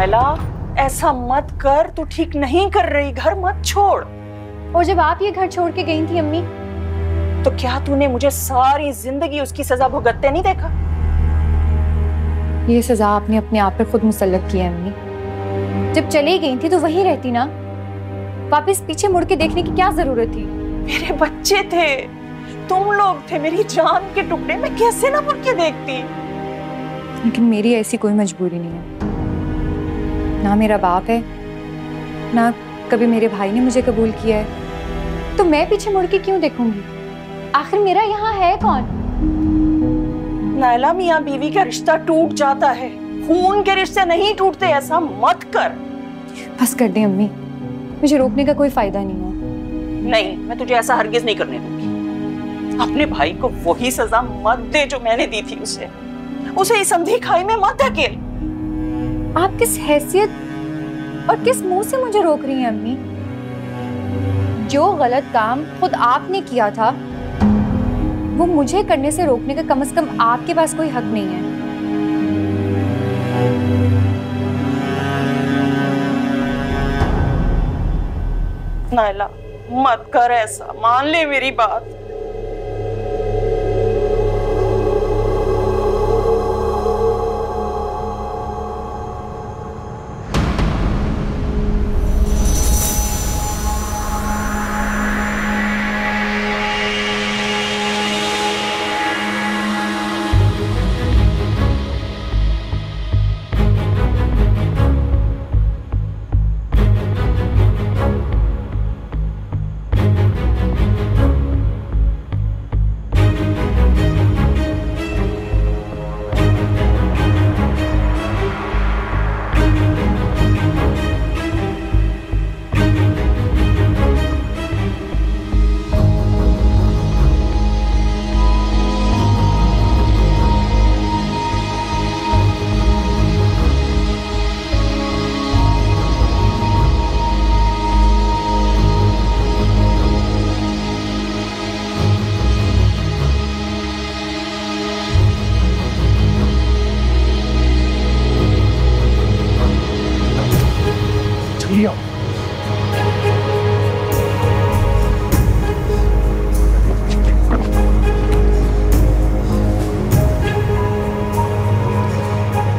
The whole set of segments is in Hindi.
नायला, ऐसा मत कर, तू ठीक नहीं कर रही, घर मत छोड़। और जब आप ये घर छोड़ के गई थी अम्मी, तो क्या तूने मुझे सारी जिंदगी उसकी सजा भुगतते नहीं देखा? ये सजा आपने अपने आप पे खुद मुसल्लत की है अम्मी। जब चली गई थी तो वहीं रहती ना, वापस पीछे मुड़ के देखने की क्या जरूरत थी? मेरे बच्चे थे, तुम लोग थे, मेरी जान के टुकड़े, मैं कैसे ना मुड़ के देखती। लेकिन मेरी ऐसी कोई मजबूरी नहीं है, ना मेरा बाप है, ना कभी मेरे भाई ने मुझे कबूल किया है, तो मैं पीछे मुड़ के क्यों देखूंगी? आखिर मेरा यहाँ है कौन? नायला, मियां बीवी का रिश्ता टूट जाता है, खून के रिश्ते नहीं टूटते, ऐसा मत कर। बस कर दे अम्मी, मुझे रोकने का कोई फायदा नहीं है। नहीं, मैं तुझे ऐसा हरगिज नहीं करने दूंगी। अपने भाई को वही सजा मत दे जो मैंने दी थी उसे इस अंधी खाई में मत धकेल। आप किस हैसियत और किस मुंह से मुझे रोक रही हैं अम्मी? जो गलत काम खुद आपने किया था वो मुझे करने से रोकने का कम से कम आपके पास कोई हक नहीं है। नायला, मत कर ऐसा, मान ले मेरी बात।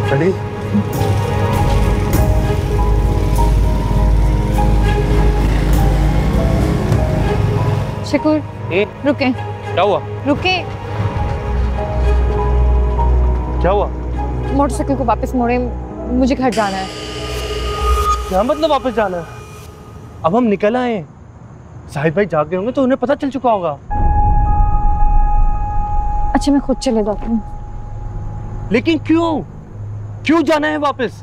चलिए। शकूर, रुके। क्या हुआ? रुके। क्या हुआ? मोटरसाइकिल को वापस मोड़े, मुझे घर जाना है। क्या मतलब वापस जाना है? अब हम निकल आए, साहिद भाई जागे होंगे तो उन्हें पता चल चुका होगा। अच्छा, मैं खुद चले जाती हूँ। लेकिन क्यों? क्यों जाना है वापस?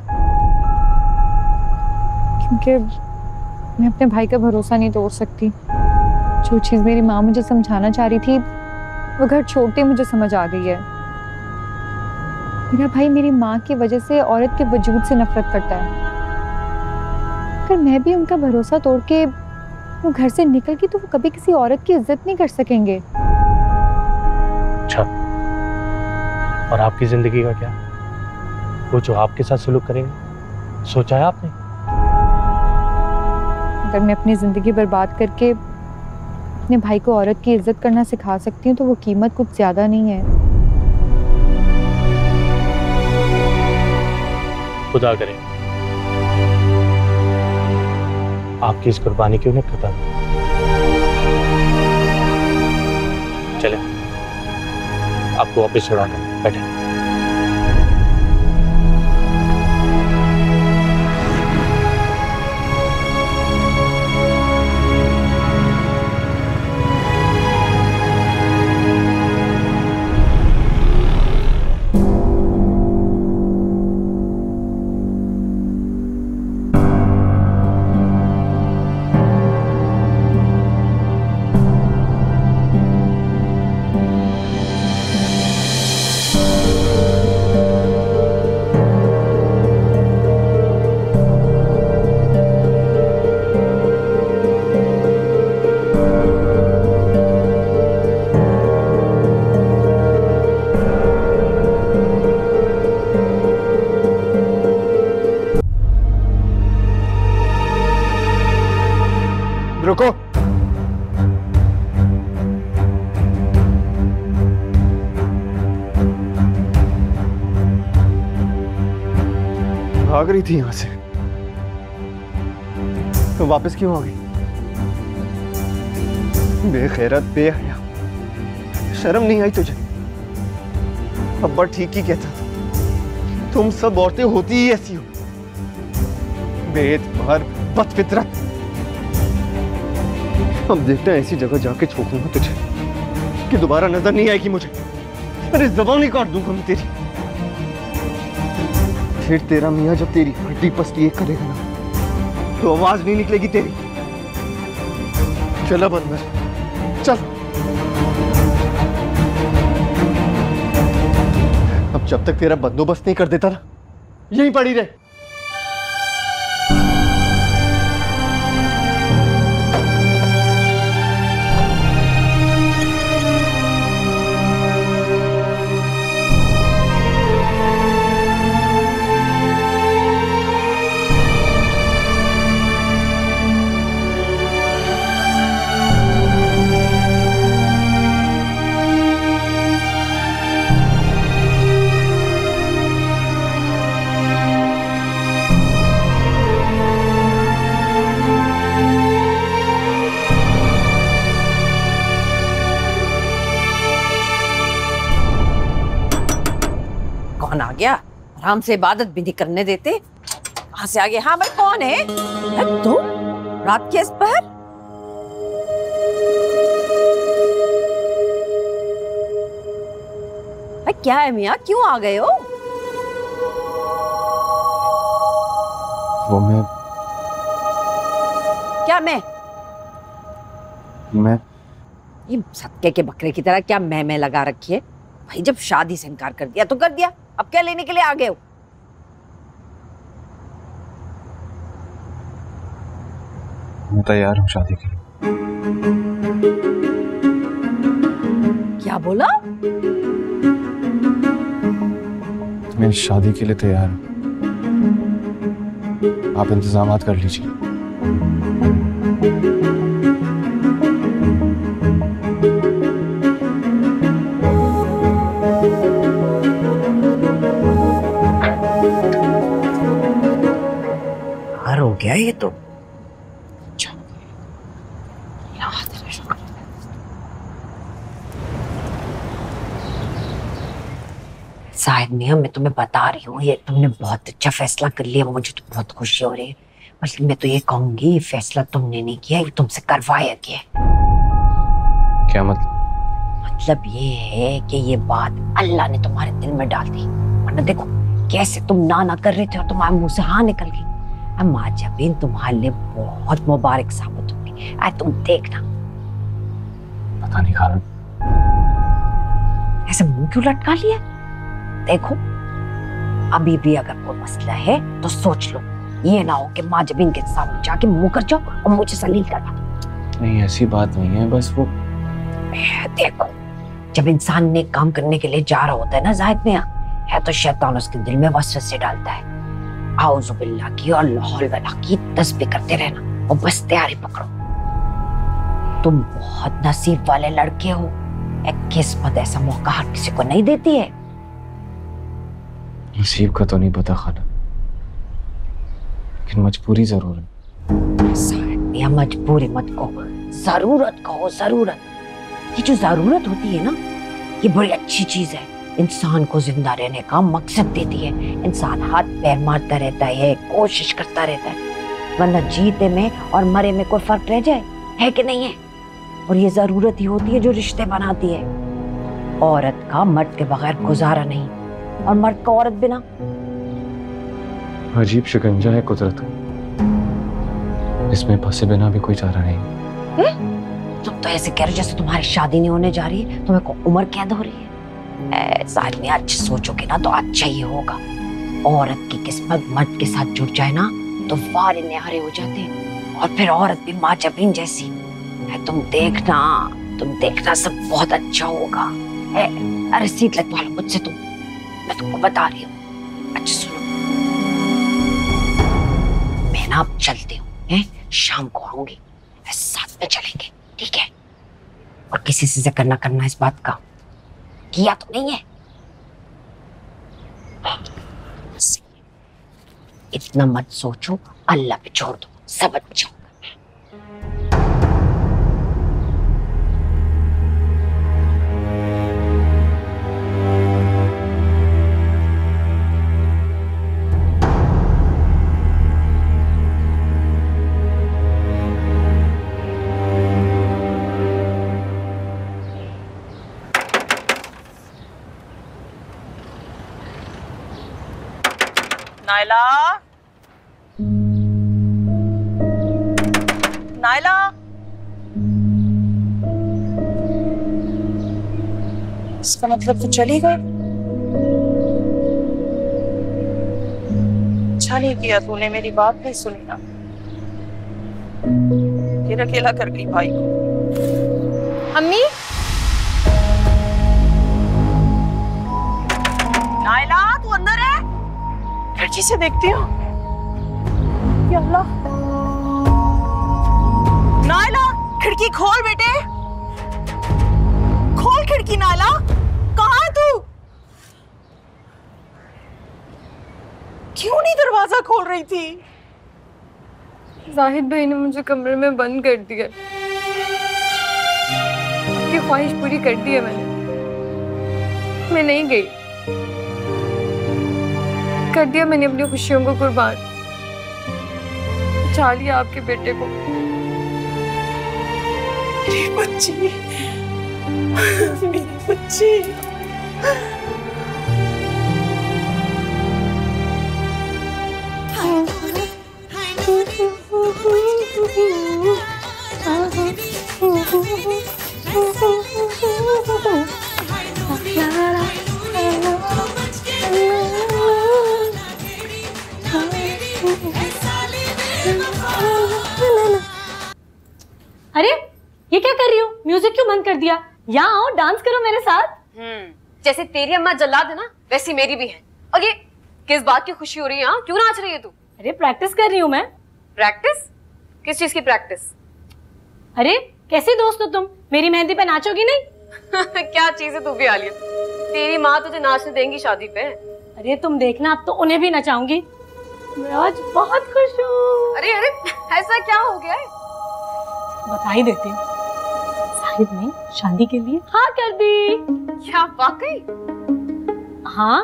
क्योंकि मैं अपने भाई का भरोसा नहीं तोड़ सकती। जो चीज़ मेरी माँ मुझे समझाना चाह रही थी वो घर छोड़ते मुझे समझ आ गई है। मेरा भाई मेरी माँ की वजह से औरत के वजूद से नफरत करता है। अगर मैं भी उनका भरोसा तोड़ के वो घर से निकल गई तो वो कभी किसी औरत की इज्जत नहीं कर सकेंगे। अच्छा, और आपकी जिंदगी का क्या? वो जो आपके साथ सुलूक करेंगे, सोचा है आपने? अगर मैं अपनी जिंदगी बर्बाद करके अपने भाई को औरत की इज्जत करना सिखा सकती हूँ तो वो कीमत कुछ ज्यादा नहीं है। खुदा करे आपकी इस कुर्बानी की उन्हें पता। चले, आपको वापस छोड़ा दो, बैठे। रुको। भाग रही थी यहां से, तो वापस क्यों आ गई? बेगैरत, बेहया, शर्म नहीं आई तुझे? अब्बा ठीक ही कहता था, तुम सब औरतें होती ही ऐसी हो, बेतबार, बदफितरत। अब देखते हैं ऐसी जगह जाके छोड़ूंगा तुझे कि दोबारा नजर नहीं आएगी मुझे। अरे ज़बान ही काट दूंगा मैं तेरी। फिर तेरा मियाँ जब तेरी हड्डी पसली एक करेगा ना, तो आवाज नहीं निकलेगी तेरी। चल अब अंदर चल। अब जब तक तेरा बंदोबस्त नहीं कर देता ना, यहीं पड़ी रहे। आ गया, आराम से इबादत भी नहीं करने देते। कहां से आ गए? हाँ भाई, कौन है? तुम रात के इस पहर? भाई क्या है मियाँ, क्यों आ गए हो? वो क्या मैं मैं ये सदके के बकरे की तरह क्या मैं लगा रखी है? भाई जब शादी से इनकार कर दिया तो कर दिया, अब क्या लेने के लिए आ गए हो? मैं तैयार हूँ शादी के लिए। क्या बोला? मैं शादी के लिए तैयार हूँ, आप इंतजामात कर लीजिए। हो गया ये तो। शायद मियां, मैं तुम्हें बता रही हूँ, ये तुमने बहुत अच्छा फैसला कर लिया, मुझे तो बहुत खुशी हो रही है। बल्कि मैं तो ये कहूंगी, ये फैसला तुमने नहीं किया, ये तुमसे करवाया गया। क्या मतलब? मतलब ये है कि ये बात अल्लाह ने तुम्हारे दिल में डाल दी, वरना देखो कैसे तुम ना कर रहे थे और तुम्हारे मुंह से हाँ निकल गई। अम्मा जबीन तुम्हारे लिए बहुत मुबारक साबित होगी, तुम देखना। पता नहीं खान, ऐसे मुंह क्यों लटका लिया? देखो अभी भी अगर कोई मसला है तो सोच लो, ये ना हो कि माँ जबीन के सामने जाके मुंह कर जाओ और मुझे सलील करवा दो। नहीं ऐसी बात नहीं है, बस वो देखो जब इंसान ने काम करने के लिए जा रहा होता है ना जाहिद में है, तो शैतान उसके दिल में वसवसे डालता है। आऊज़ु बिल्लाह की और लाहौल वला की तस्बीह करते रहना और बस तैयारी पकड़ो। तुम बहुत नसीब वाले लड़के हो, एक किस्मत ऐसा मौका हर किसी को नहीं देती है। नसीब का तो नहीं पता खाना, लेकिन मजबूरी जरूर है। या मजबूरी मत कहो, जरूरत कहो, जरूरत। ये जो जरूरत होती है ना, ये बड़ी अच्छी चीज है, इंसान को जिंदा रहने का मकसद देती है। इंसान हाथ पैर मारता रहता है, कोशिश करता रहता है, वरना जीते में और मरे में कोई फर्क रह जाए, है कि नहीं है? और ये जरूरत ही होती है जो रिश्ते बनाती है। औरत का मर्द के बगैर गुजारा नहीं, और मर्द का औरत बिना। अजीब शिकंजा है कुदरत का, इसमें फंसे बिना भी कोई चारा नहीं। तुम तो ऐसे कह रहे जैसे तुम्हारी शादी नहीं होने जा रही है, तुम्हें को उम्र कैद हो रही है। साथ में अच्छे सोचोगे ना तो अच्छा ही होगा। औरत की किस्मत मर्द के साथ जुड़ जाए ना तो वारे न्यारे हो जाते हैं, और फिर औरत भी माँ जबीन जैसी। तुम देखना सब बहुत अच्छा होगा। अरे सीट लगवा लो मुझसे, मैं तुमको बता रही हूँ। अच्छा सुनो, मैं ना अब चलती हूँ, शाम को आऊंगी। में चलेंगे, ठीक है? और किसी से जिक्र ना करना इस बात का, किया तो नहीं है? इतना मत सोचो, अल्लाह पे छोड़ दो, सब अच्छा होगा। नायला, नायला, इसका मतलब तो चली गई। अच्छा नहीं किया तूने, मेरी बात नहीं सुनी ना, फिर अकेला कर गई भाई को। अम्मी, नायला तू अंदर है? खिड़की से देखती हूँ। या अल्लाह, नायला खिड़की खोल बेटे, खोल खिड़की। नायला कहाँ है तू? क्यों नहीं दरवाजा खोल रही थी? जाहिद भाई ने मुझे कमरे में बंद कर दिया। उनकी ख्वाहिश पूरी कर दी है मैंने। मैं नहीं गई, कर दिया मैंने अपनी खुशियों को कुर्बान। बचा लिया आपके बेटे को। मेरी बच्ची, मेरी बच्ची। अरे ये क्या कर रही हो? म्यूजिक क्यों बंद कर दिया? यहाँ आओ, डांस करो मेरे साथ। जैसे तेरी अम्मा जल्लाद है ना, वैसी मेरी भी है। और ये किस बात की खुशी हो रही है? क्यों नाच रही है तू? अरे प्रैक्टिस कर रही हूँ मैं। प्रैक्टिस? किस चीज की प्रैक्टिस? अरे कैसी दोस्त हो तुम? मेरी मेहंदी पे नाचोगी नहीं? क्या चीज है तू भी आलिया? तेरी माँ तुझे नाचने देंगी शादी पे? अरे तुम देखना, अब तो उन्हें भी नचाऊंगी। मैं आज बहुत खुश हूँ। अरे अरे ऐसा क्या हो गया है? बता ही देती हूँ। साहिद ने शादी के लिए हाँ कर दी। क्या वाकई? हाँ,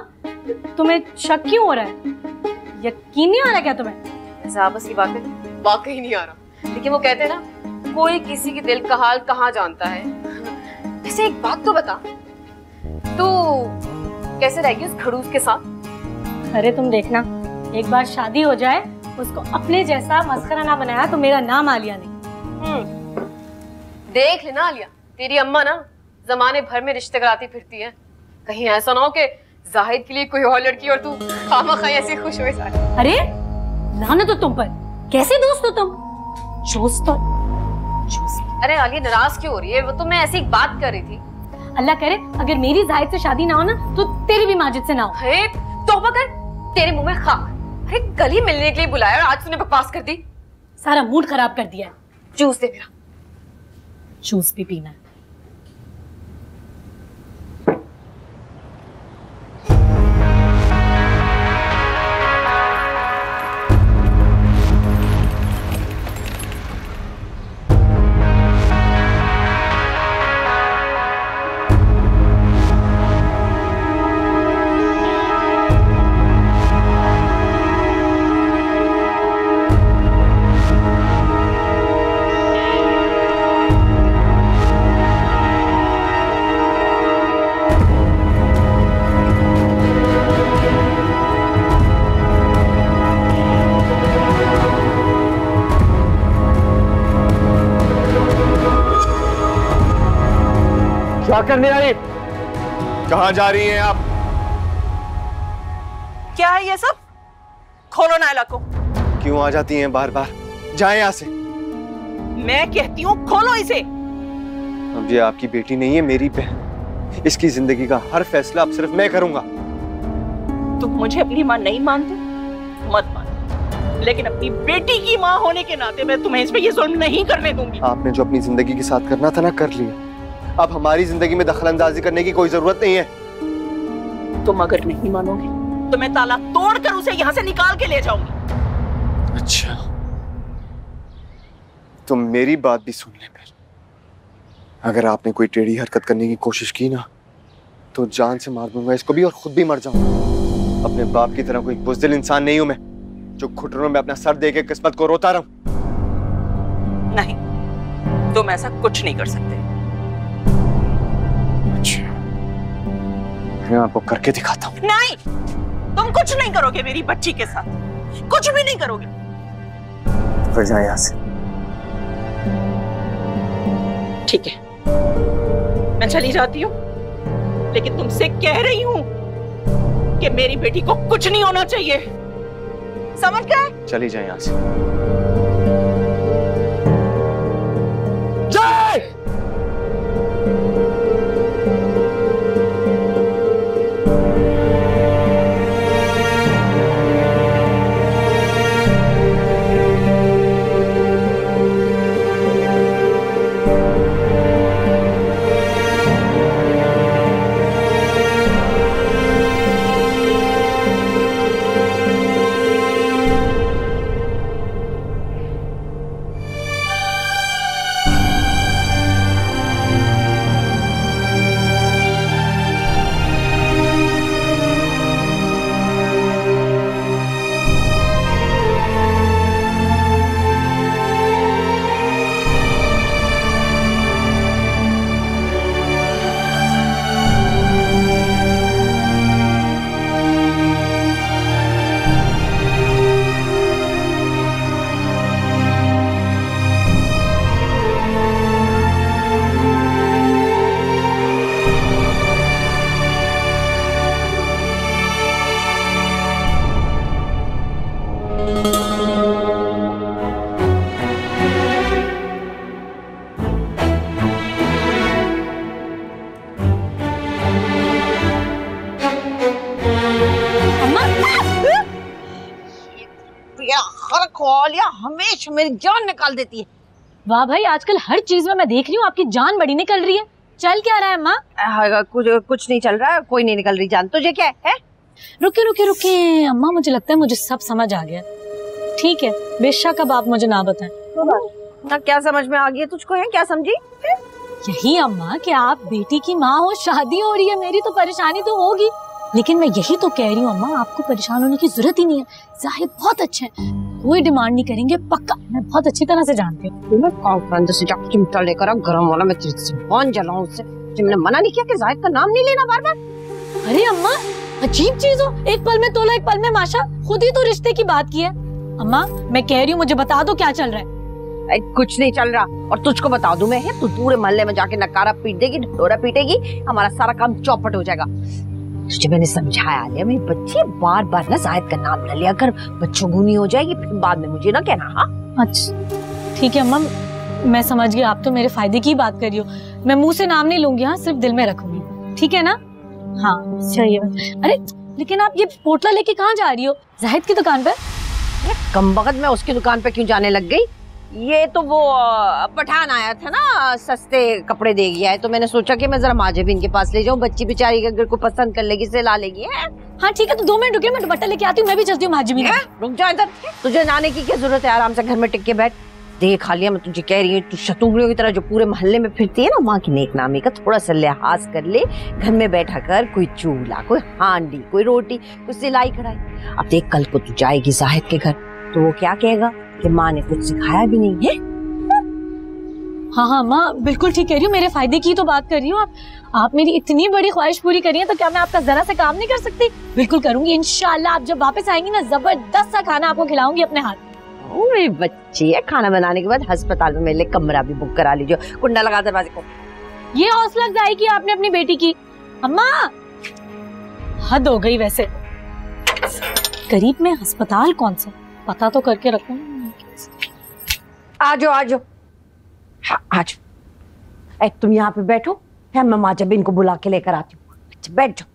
तुम्हें शक क्यों हो रहा है? यकीन नहीं आ रहा क्या तुम्हें? ऐसा आपस की बातें वाकई नहीं आ रहा। लेकिन वो कहते हैं ना, कोई किसी के दिल का हाल कहाँ जानता है। वैसे एक बात तो बता, तू कैसे रहेगी उस खड़ूस के साथ? अरे तुम देखना, एक बार शादी हो जाए, उसको अपने जैसा मस्खरा ना बनाया तो मेरा नाम आलिया नहीं। देख लेना आलिया, तेरी अम्मा ना जमाने भर में रिश्ते कराती फिरती है। कहीं ऐसा ना हो कि जाहिद के लिए कोई और लड़की और तू खामखा ऐसे खुश हुए सारे। अरे लानत हो तुम पर, कैसे दोस्त हो तुम? चूस तो चूस। अरे आलिया नाराज क्यों हो रही है? वो तो मैं ऐसी एक बात कर रही थी। अल्लाह करे अगर मेरी जाहिद से शादी ना हो ना, तो तेरी भी माजिद से ना हो। हे तौबा कर, तेरे मुंह में खाक। अरे गली मिलने के लिए बुलाया और आज तूने बकवास कर दी। सारा मूड खराब कर दिया है। जूस दे मेरा। जूस भी पीना है। क्या करने आई? कहाँ जा रही हैं आप? क्या है ये सब? खोलो नायला को। क्यों आ जाती हैं बार बार? जाएं यहाँ से। मैं कहती हूँ खोलो इसे। अब ये आपकी बेटी नहीं है, मेरी बहन। इसकी जिंदगी का हर फैसला अब सिर्फ मैं करूंगा। तुम मुझे अपनी माँ नहीं मानते? मत मानो। लेकिन अपनी बेटी की माँ होने के नाते मैं तुम्हें इस पे ये जुल्म नहीं करने दूंगी। आपने जो अपनी जिंदगी के साथ करना था ना, कर लिया। अब हमारी जिंदगी में दखलंदाजी करने की कोई जरूरत नहीं है। तुम अगर नहीं मानोगे तो मैं ताला तोड़कर उसे यहाँ से निकाल के ले जाऊंगी। अच्छा, तुम मेरी बात भी सुन ले फिर। अगर आपने कोई टेढ़ी हरकत करने की कोशिश की ना, तो जान से मार दूंगा इसको भी और खुद भी मर जाऊंगा। अपने बाप की तरह कोई बुज़दिल इंसान नहीं हूं मैं, जो घुटनों में अपना सर दे के किस्मत को रोता रहूं। नहीं, तुम ऐसा कुछ नहीं कर सकते। अच्छा, मैं आपको करके दिखाता हूं। नहीं, तुम कुछ नहीं करोगे मेरी बच्ची के साथ, कुछ भी नहीं करोगे। फिर जाए यहाँ से। ठीक है, मैं चली जाती हूँ, लेकिन तुमसे कह रही हूँ कि मेरी बेटी को कुछ नहीं होना चाहिए, समझ गए? चली जाए यहाँ से। जय! हमेशा मेरी जान निकाल देती है। वाह भाई, आजकल हर चीज में मैं देख रही हूँ आपकी जान बड़ी निकल रही है। चल क्या रहा है अम्मा? कुछ नहीं चल रहा है, कोई नहीं निकल रही जान। तुझे क्या है? रुके रुके रुके अम्मा, मुझे लगता है मुझे सब समझ आ गया। ठीक है, बेशक अब आप मुझे ना बताएं। ना क्या समझ में आ गया तुझको? है क्या समझी? यही अम्मा कि आप बेटी की माँ हो, शादी हो रही है मेरी, तो परेशानी तो होगी। लेकिन मैं यही तो कह रही हूँ अम्मा, आपको परेशान होने की जरूरत ही नहीं है। जाहिद बहुत अच्छे हैं, कोई डिमांड नहीं करेंगे, पक्का। मैं बहुत अच्छी तरह से जानती हूँ। से जाकर चिमटा लेकर गरम वाला मैं तेरे से कौन जलाऊं उससे। मैंने मना नहीं किया कि जाहिद का नाम नहीं लेना बार बार। अरे अम्मा, अजीब चीज हो, एक पल में तोला एक पल में माशा। खुद ही तो रिश्ते की बात की है। अम्मा मैं कह रही हूँ, मुझे बता दो क्या चल रहा है। कुछ नहीं चल रहा, और तुझको बता दूं मैं, तू पूरे मोहल्ले में जाके नकारा पीट देगी, ढोरा पीटेगी, हमारा सारा काम चौपट हो जाएगा। तुझे मैंने समझाया लिया, मेरी बच्ची बार बार ना जाहिद का नाम न लिया कर, बच्चों गुनी हो जाएगी, फिर बाद में मुझे ना कहना। हाँ अच्छा ठीक है अम्मा, मैं समझ गई, आप तो मेरे फायदे की बात कर रही हो। मैं मुंह से नाम नहीं लूंगी, हाँ सिर्फ दिल में रखूंगी, ठीक है ना? हाँ चाहिए। अरे लेकिन आप ये पोटला लेके कहाँ जा रही हो? जाहिद की दुकान पे? कमबख्त मैं उसकी दुकान पे क्यों जाने लग गई? ये तो वो पठान आया था ना, सस्ते कपड़े दे गया है, तो मैंने सोचा कि मैं जरा माजेबीन के पास ले जाऊं, बच्ची बेचारी अगर को पसंद कर लेगी से ला लेगी। हाँ ठीक है, तो 2 मिनट रुकिए, मैं दुपट्टा लेके आती हूँ। मैं भी चलती हूँ माजेबीन। रुक जा इधर, तुझे नाने की क्या जरूरत है, आराम से घर में टिक के बैठ। देख खालिया, मैं तुझे कह रही हूँ, तू शतुंगड़ियों की तरह जो पूरे मोहल्ले में फिरती है ना, माँ की नेक नामी का थोड़ा सा लिहाज कर ले। घर में बैठा कर, कोई चूल्हा, कोई हांडी, कोई रोटी, कोई सिलाई कढ़ाई। अब देख कल को तू जाएगी जाहिद के घर, तो वो क्या कहेगा कि माँ ने कुछ सिखाया भी नहीं है। हाँ हाँ माँ, बिल्कुल ठीक कह रही हूँ, मेरे फायदे की तो बात कर रही हूँ। आप मेरी इतनी बड़ी ख्वाहिश पूरी करी है, तो क्या मैं आपका जरा सा काम नहीं कर सकती? बिल्कुल करूंगी इंशाल्लाह। आप जब वापस आएंगी ना, जबरदस्त सा खाना आपको खिलाऊंगी अपने हाथ। ओए बच्ची है, खाना बनाने के बाद अस्पताल में मेरे लिए कमरा भी बुक करा लीजिए, कुंडा लगा दरवाजे को। ये हौसला अफजाई की आपने अपनी बेटी की। अम्मा हद हो गई वैसे। करीब में अस्पताल कौन सा, पता तो करके रखो। आ जाओ आ जाओ, हाँ आ जाओ। तुम यहाँ पे बैठो, मैं माजेबीन को बुला के लेकर आती हूँ। अच्छा बैठ जाओ।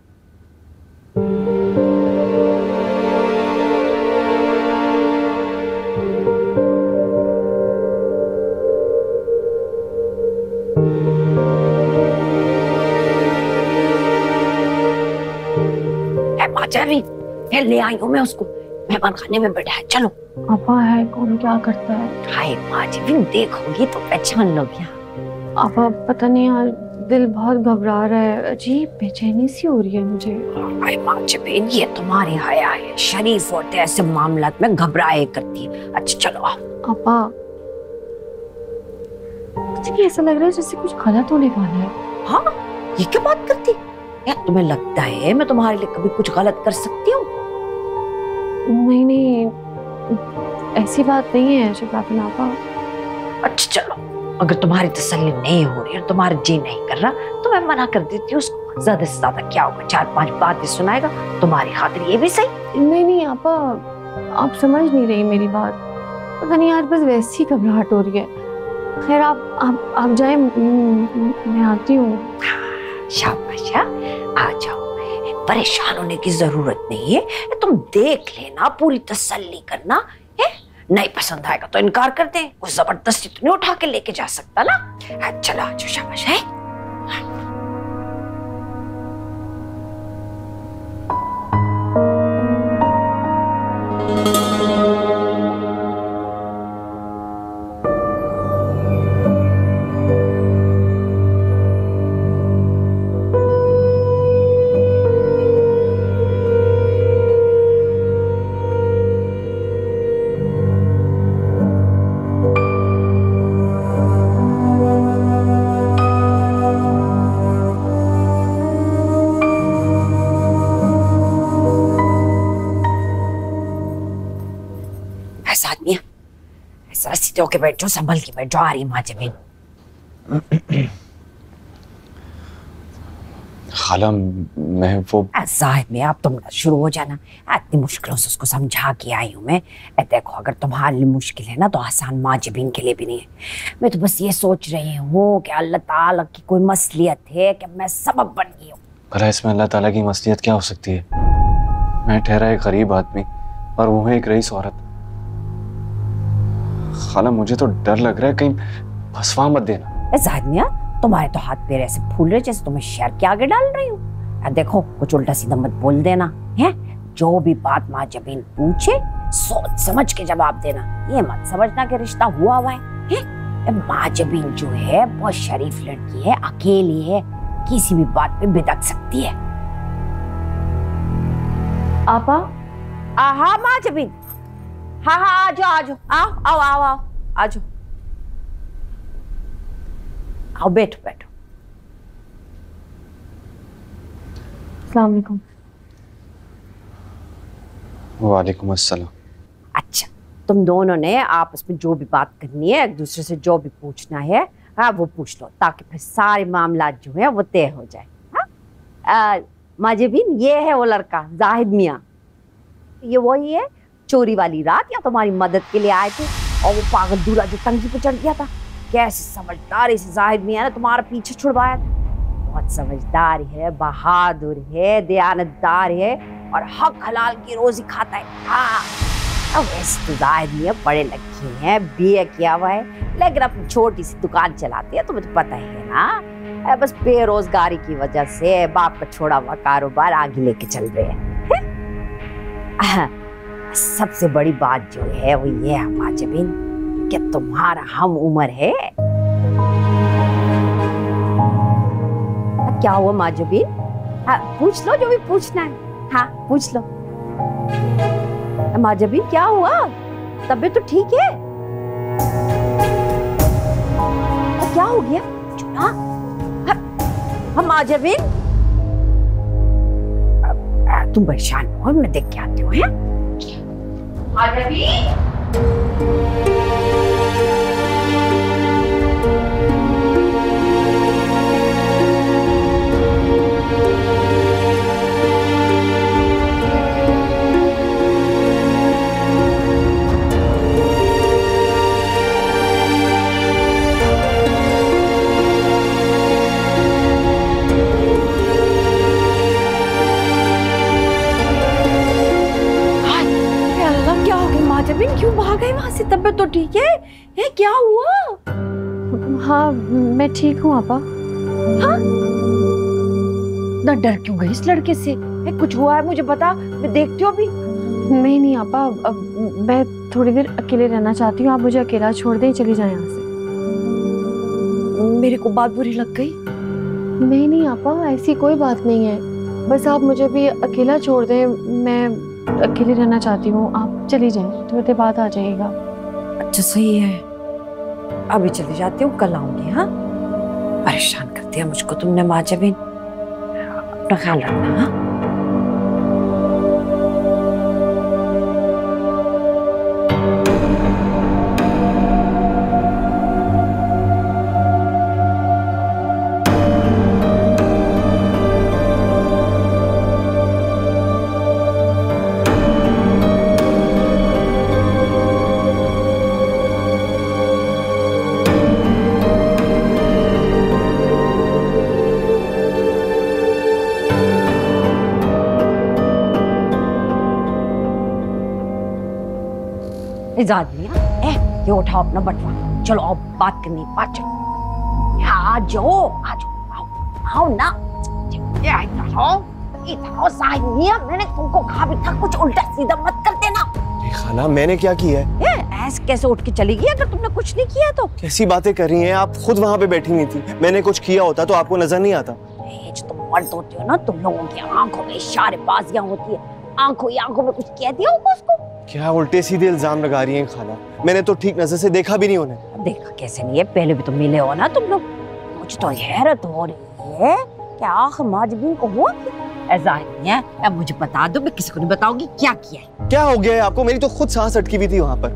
माजबीन ले आई हूँ मैं उसको, मेहमान खाने में बैठा है, चलो। आपा है कौन, क्या करता है? हाय माजबीन, देखोगी तो पहचान लोगी। आपा पता नहीं यार, दिल बहुत घबरा रहा है, अजीब बेचैनी सी हो रही है मुझे। हाय माजबीन, ये तुम्हारी हया है, शरीफ होते ऐसे मामलात में घबराए करती है। अच्छा चलो आओ। आपा मुझे ऐसा लग रहा है जैसे कुछ गलत होने वाला है। हाँ, ये क्या बात करती है? तुम्हें लगता है मैं तुम्हारे लिए कभी कुछ गलत कर सकती हूँ? नहीं नहीं, ऐसी बात नहीं है शबाबिन आपा। अच्छा चलो, अगर तुम्हारी तसल्ली नहीं हो रही और तुम्हारा जी नहीं कर रहा तो मैं मना कर देती हूँ उसको। ज्यादा से ज्यादा क्या होगा, 4-5 बातें सुनाएगा, तुम्हारी खातिर ये भी सही। नहीं नहीं आपा, आप समझ नहीं रही मेरी बात। पता नहीं यार, बस वैसी घबराहट हो रही है। खैर आप जाए, मैं आती हूँ। शाबाश, आ जाओ, परेशान होने की जरूरत नहीं है, तुम देख लेना, पूरी तसल्ली करना है। नहीं पसंद आएगा तो इनकार कर दे, कोई जबरदस्ती तो नहीं उठा के लेके जा सकता ना। चलो आ जाओ, शाबाश है। सीधे होके बैठ जाओ, संभल के बैठ जाओ। आ रही माजबीन। खाला मैं वो जाहिद में आप तुम शुरू हो जाना, इतनी मुश्किलों से उसको समझा के आई हूँ मैं। देखो अगर तुम्हारे लिए मुश्किल है ना तो आसान माजबीन के लिए भी नहीं है। मैं तो बस ये सोच रही हूँ कि अल्लाह ताला की कोई मसलियत है कि मैं सबब बन गई हूँ। भला इसमें अल्लाह ताला की मसलियत क्या हो सकती है? मैं ठहरा एक गरीब आदमी और वो है एक रईस औरत। खाला मुझे तो डर लग रहा है कहीं फंसवा मत देना। जाहिद मियां, तुम्हारे तो हाथ पैर ऐसे फूल रहे जैसे तुम्हें शहर के आगे डाल रही हूँ। देखो कुछ उल्टा सीधा मत बोल देना है। जो भी बात माजबीन पूछे सोच समझ के जवाब देना। ये मत समझना कि रिश्ता हुआ है। माजबीन जो है बहुत शरीफ लड़की है, अकेली है, किसी भी बात पे बिदक सकती है। आपा हाँ माजबीन, हाँ आ जाओ आओ आ जाओ, आओ बैठो। अस्सलाम वालेकुम। वालेकुम अस्सलाम। अच्छा, तुम दोनों ने आपस में जो भी बात करनी है, एक दूसरे से जो भी पूछना है, हाँ वो पूछ लो, ताकि फिर सारे मामला जो है वो तय हो जाए। हाँ माजबीन, ये है वो लड़का जाहिद मियां। ये वही है चोरी वाली रात या तुम्हारी मदद के लिए आए थे और वो पागल दूल्हा जो टंकी पे चढ़ गया था। कैसे समझदारी से जाहिद मियां ने तुम्हारा पीछे छुड़वाया था। बहुत समझदार है, बहादुर है, दयानतदार है और हक हलाल की रोजी खाता है। हाँ वैसे तो जाहिद मियां पढ़े लिखे हैं, बीए किया हुआ है, लेकिन अपनी छोटी सी दुकान चलाते हैं, तुम्हें तो पता है ना। बस बेरोजगारी की वजह से बाप का छोड़ा हुआ कारोबार आगे लेके चल रहे हैं। सबसे बड़ी बात जो है वो ये है माजबीन कि तुम्हारा हम उम्र है। क्या हुआ माजबीन? हाँ पूछ लो जो भी पूछना है। हाँ पूछ लो माजबीन, क्या हुआ? तबीयत तो ठीक है? क्या हो गया? हम माजबीन, तुम परेशान हो, मैं देख के आती हूँ। माजबीन क्यों भाग गए वहां से? तबीयत तो ठीक है? क्या हुआ? हाँ मैं ठीक हूँ आपा। हाँ? ना डर क्यों गई इस लड़के से? कुछ हुआ है मुझे बता, मैं देखती हूँ अभी। नहीं आपा, अब मैं थोड़ी देर अकेले रहना चाहती हूँ, आप मुझे अकेला छोड़ दें, चली जाएं यहाँ से। मेरे को बात बुरी लग गई? नहीं आपा, ऐसी कोई बात नहीं है, बस आप मुझे भी अकेला छोड़ दें, मैं अकेले रहना चाहती हूँ, आप चली जाएं, थोड़ी देर बाद आ जाइएगा। अच्छा सही है, अभी चली जाती हूँ, कल आऊंगी। हाँ, परेशान कर दिया मुझको तुमने माँ जबीन, अपना ख्याल रखना। हाँ आदमी, ये उठाओ अपना बटवा, चलो अब बात करनी, बात चलो। आ जाओ आओ ना, इधर साहिनिया, मैंने तुमको कहा भी था कुछ उल्टा सीधा मत कर देना। खाला मैंने क्या किया है? ऐसे कैसे उठ के चली गई अगर तुमने कुछ नहीं किया तो? कैसी बातें कर रही हैं आप? खुद वहाँ पे बैठी नहीं थी, मैंने कुछ किया होता तो आपको नजर नहीं आता? जो तुम मर्द होते हो ना, तुम लोगों की आंखों में इशारेबाजियां होती है, आंखों में कुछ कह दिया होगा उसको। क्या उल्टे सीधे इल्जाम लगा रही हैं खाला? मैंने तो ठीक नजर से देखा भी नहीं उन्हें। देखा कैसे नहीं है, पहले भी तो मिले हो ना तुम लोग। मुझे तो हैरत हो रही है कि आखिर माँ जबीन को हुआ ऐसा नहीं है। अब मुझे बता दो, मैं किसी को नहीं बताऊंगी क्या किया है। क्या हो गया है आपको? मेरी तो खुद सांस अटकी हुई थी वहां पर,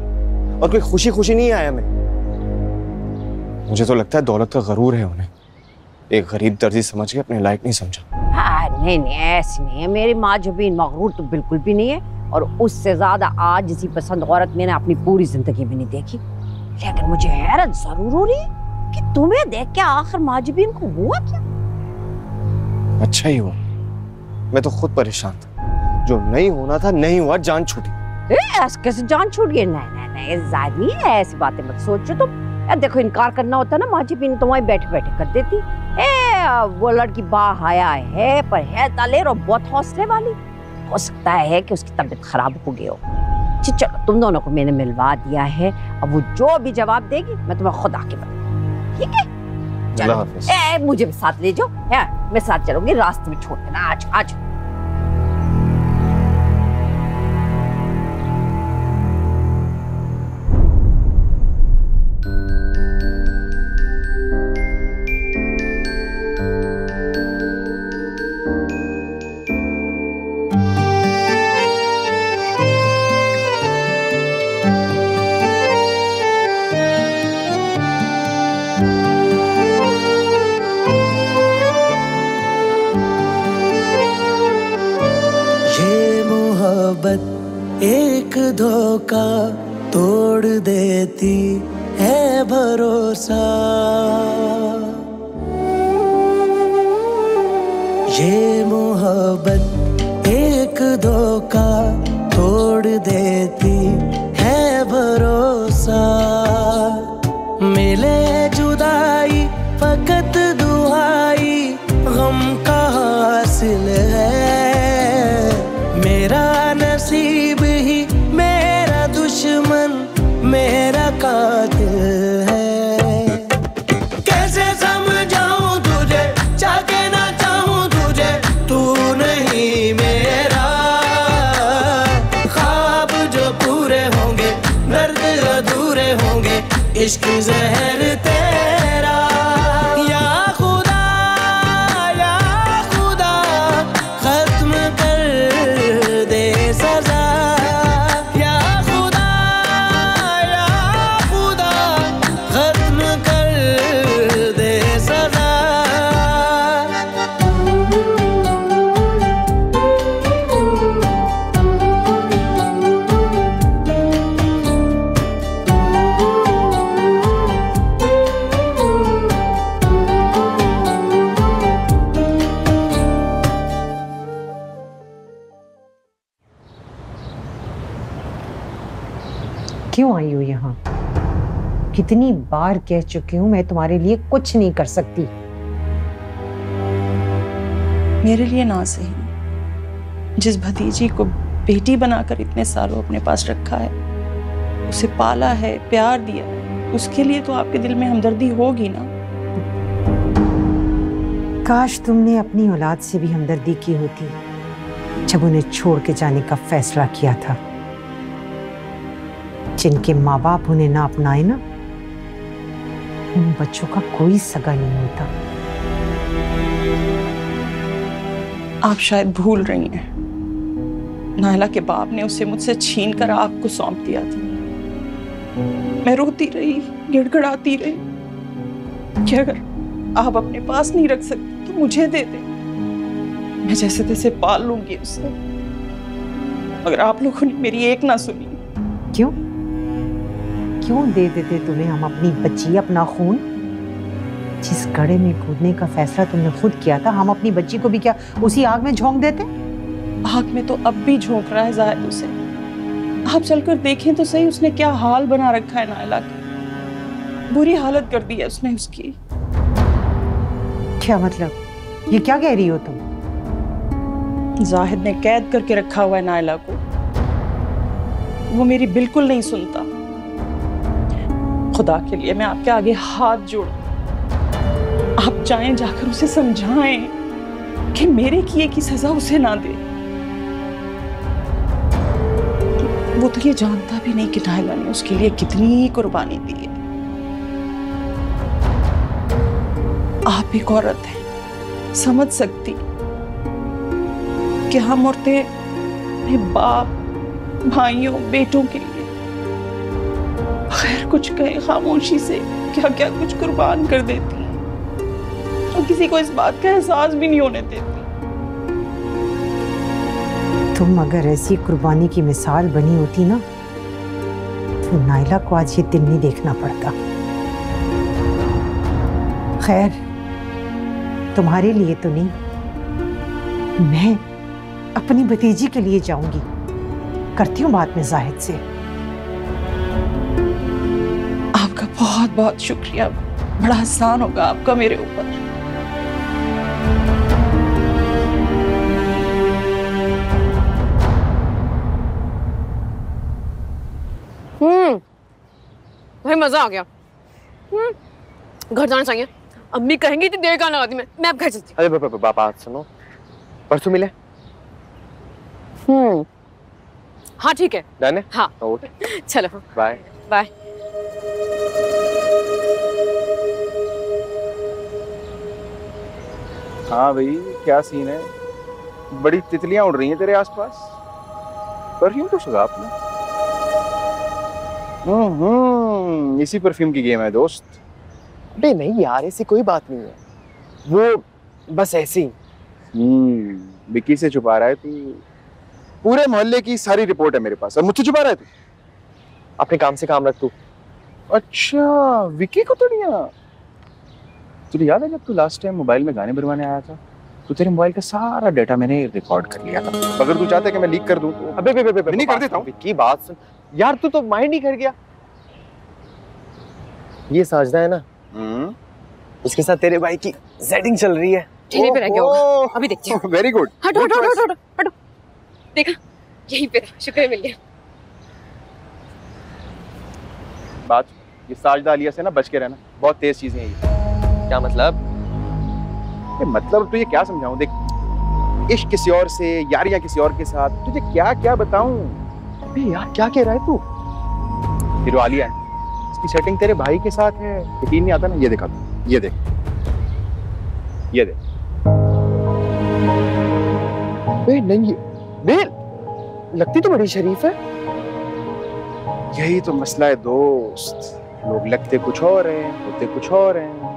और कोई खुशी खुशी नहीं आया मैं। मुझे तो लगता है दौलत का गरूर है उन्हें, एक गरीब दर्जी समझ के अपने लायक नहीं समझा। हाँ, नहीं ऐसी नहीं है मेरी माँ जबीन, मगरूर तो बिल्कुल भी नहीं है, और उससे ज्यादा आज जैसी पसंद औरत मैंने अपनी पूरी जिंदगी में नहीं देखी। लेकिन मुझे हैरत जरूर हो रही है कि तुम्हें देख के आखिर माँ जबीन को हुआ क्या? अच्छा ही हुआ, मैं तो खुद परेशान था। जो नहीं होना था नहीं हुआ, जान छूटी। ऐसे कैसे जान छूट गई? नहीं जानी है, ऐसी बातें मत सोचो तुम। देखो इनकार करना होता ना माँ जबीन तो वहीं बैठे बैठे कर देती। वो लड़की बाहया है, पर है तालेर और बहुत हौसले वाली। हो सकता है कि उसकी तबीयत खराब हो गई हो। चलो तुम दोनों को मैंने मिलवा दिया है, अब वो जो भी जवाब देगी मैं तुम्हें खुद आके बताऊंगी, ठीक है? चलो मुझे भी साथ ले जाओ, मैं साथ चलूंगी, रास्ते में छोड़ देना। आज एक धोखा तोड़ देती है भरोसा, ये मोहब्बत एक धोखा तोड़ देती है भरोसा। मिले जुदाई फकत दुहाई गम का हासिल है, मेरा नसीब ही मेरा दुश्मन मेरा कातिल है। कैसे समझाऊं तुझे, चाहे ना चाहूं तुझे, तू नहीं मेरा। ख्वाब जो पूरे होंगे दर्द अधूरे होंगे, इश्क जहर तेरा। या खुदा खत्म कर दे सजा, या खुदा खत्म कर दे सजा। क्यों आई हो यहाँ? कितनी बार कह चुकी हूँ मैं तुम्हारे लिए कुछ नहीं कर सकती। मेरे लिए ना सही, जिस भतीजी को बेटी बनाकर इतने सालों अपने पास रखा है, उसे पाला है, प्यार दिया है, उसके लिए तो आपके दिल में हमदर्दी होगी ना। काश तुमने अपनी औलाद से भी हमदर्दी की होती जब उन्हें छोड़ के जाने का फैसला किया था। जिनके माँ बाप उन्हें ना अपनाए ना, उन बच्चों का कोई सगा नहीं होता। आप शायद भूल रही हैं, नायला के बाप ने उसे मुझसे छीन कर आपको सौंप दिया था। मैं रोती रही, गिड़गिड़ाती रही कि अगर आप अपने पास नहीं रख सकते तो मुझे दे दे, मैं जैसे तैसे पाल लूंगी उसे। मगर आप लोगों ने मेरी एक ना सुनी। क्यों क्यों दे देते तुम्हें हम अपनी बच्ची, अपना खून? जिस गड्ढे में कूदने का फैसला तुमने खुद किया था, हम अपनी बच्ची को भी क्या उसी आग में झोंक देते? आग में तो अब भी झोंक रहा है जाहिद उसे। आप चलकर देखें तो सही, उसने क्या हाल बना रखा है नायला का। बुरी हालत कर दी है उसने उसकी। क्या मतलब? ये क्या कह रही हो तुम? जाहिद ने कैद करके रखा हुआ है नायला को। वो मेरी बिल्कुल नहीं सुनता। खुदा के लिए मैं आपके आगे हाथ जोड़ूं, आप जाएं, जाकर उसे समझाएं कि मेरे किए की सजा उसे ना दे। वो तो ये जानता भी नहीं कि नायला ने उसके लिए कितनी कुर्बानी दी है। आप एक औरत हैं, समझ सकती कि हम औरतें अपने बाप, भाइयों, बेटों के लिए बगैर कुछ कहे खामोशी से क्या क्या कुछ कुर्बान कर देती हैं और किसी को इस बात का एहसास भी नहीं होने देती। तुम अगर ऐसी कुर्बानी की मिसाल बनी होती ना, तो नायला को आज ये दिन नहीं देखना पड़ता। खैर, तुम्हारे लिए तो नहीं, मैं अपनी भतीजी के लिए जाऊंगी। करती हूँ बात में जाहिद से। आपका बहुत बहुत शुक्रिया, बड़ा एहसान होगा आपका मेरे ऊपर। भाई मजा आ गया। घर जाना चाहिए। अम्मी कहेंगी इतनी देर कहाँ लगाती मैं अब घर चलती हूँ। अरे बाबा सुनो, परसों मिले। हाँ ठीक है। डन है? हाँ ओके चलो बाय बाय। हाँ भाई, क्या सीन है? बड़ी तितलियां उड़ रही हैं तेरे आसपास। परफ्यूम तो सुझा आपने। इसी परफ्यूम की गेम है दोस्त। अबे नहीं यार, ऐसी कोई बात नहीं है, वो बस ऐसी। विक्की से छुपा रहा है तू। पूरे मोहल्ले की सारी रिपोर्ट है मेरे पास, और मुझसे छुपा रहा है तू। अपने काम से काम रख तू। अच्छा, विक्की को तो नहीं। तुझे याद है जब तू लास्ट टाइम मोबाइल में गाने भरवाने आया था, तो तेरे मोबाइल का सारा डाटा मैंने रिकॉर्ड कर लिया था। अगर तू चाहता है कि मैं लीक कर दूं तो अबे नहीं कर देता हूँ। विक्की बात सुन यार, तू तो माइंड ही कर गया। ये साजदा है ना, उसके साथ तेरे भाई की सेटिंग चल रही है। ठेले पे रह गया होगा, अभी देखते हैं। Very good. हटो हटो हटो हटो हटो। देखा, यहीं पे था, शुक्र है मिल गया। बात, ये साजदा आलिया से ना बच के रहना, बहुत तेज चीजें हैं ये। क्या मतलब? मतलब तुझे क्या समझाऊं? देख, इश्क किसी और से, यारियां किसी और के साथ, तुझे क्या क्या बताऊं? अबे यार, क्या कह रहा है तू? फिर वो आलिया है, इसकी सेटिंग तेरे भाई के साथ है। यकीन नहीं आता ना? ये देखा तू, ये देख, ये देख। बे नहीं, बे लगती तो बड़ी शरीफ है। यही तो मसला है दोस्त, लोग लगते कुछ और हैं, होते कुछ और हैं।